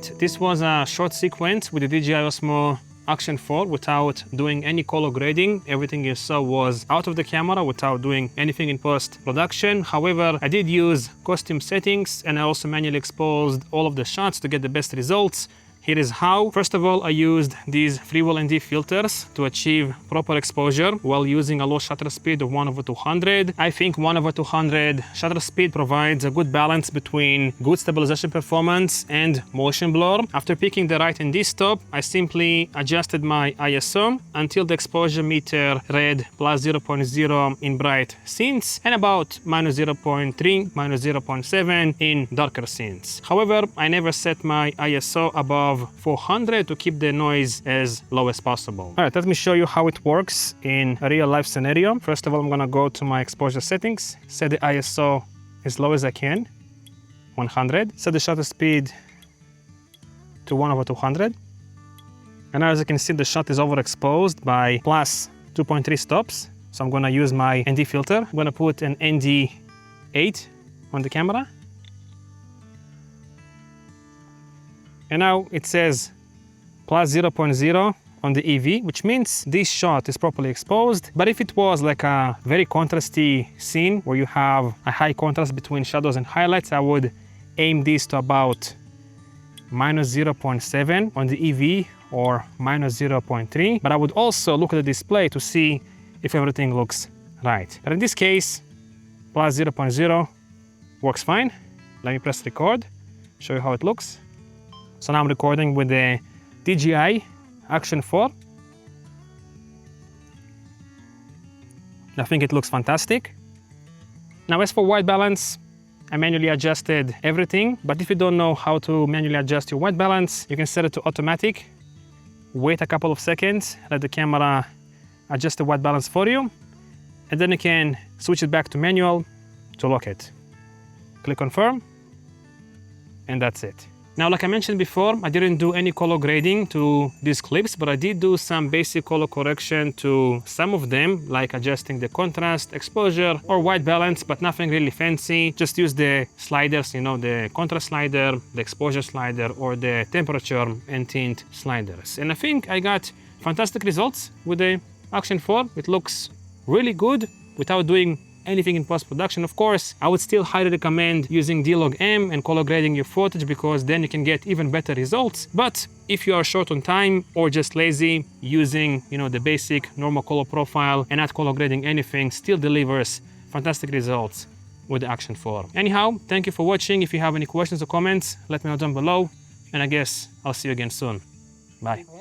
Right, this was a short sequence with the DJI Osmo Action 4 without doing any color grading. Everything you saw was out of the camera without doing anything in post-production. However, I did use costume settings and I also manually exposed all of the shots to get the best results. Here is how. First of all, I used these freewheel ND filters to achieve proper exposure while using a low shutter speed of 1/200. I think 1/200 shutter speed provides a good balance between good stabilization performance and motion blur. After picking the right ND stop, I simply adjusted my ISO until the exposure meter read +0.0 in bright scenes and about -0.3, -0.7 in darker scenes. However, I never set my ISO above 400 to keep the noise as low as possible. All right, let me show you how it works in a real life scenario. First of all, I'm gonna go to my exposure settings, set the ISO as low as I can, 100, set the shutter speed to 1/200. And now as you can see, the shot is overexposed by +2.3 stops. So I'm gonna use my ND filter. I'm gonna put an ND8 on the camera. And now it says +0.0 on the EV, which means this shot is properly exposed. But if it was like a very contrasty scene where you have a high contrast between shadows and highlights, I would aim this to about -0.7 on the EV or -0.3. But I would also look at the display to see if everything looks right. But in this case, +0.0 works fine. Let me press record, show you how it looks. So now I'm recording with the DJI Action 4. I think it looks fantastic. Now as for white balance, I manually adjusted everything, but if you don't know how to manually adjust your white balance, you can set it to automatic. Wait a couple of seconds, let the camera adjust the white balance for you, and then you can switch it back to manual to lock it. Click confirm, and that's it. Now, like I mentioned before, I didn't do any color grading to these clips, but I did do some basic color correction to some of them, like adjusting the contrast, exposure, or white balance, but nothing really fancy. Just use the sliders, you know, the contrast slider, the exposure slider, or the temperature and tint sliders. And I think I got fantastic results with the Action 4. It looks really good without doing anything in post-production. Of course, I would still highly recommend using D-Log-M and color grading your footage, because then you can get even better results. But if you are short on time or just lazy, using, you know, the basic normal color profile and not color grading anything still delivers fantastic results with the Action 4. Anyhow, thank you for watching. If you have any questions or comments, let me know down below, and I guess I'll see you again soon. Bye.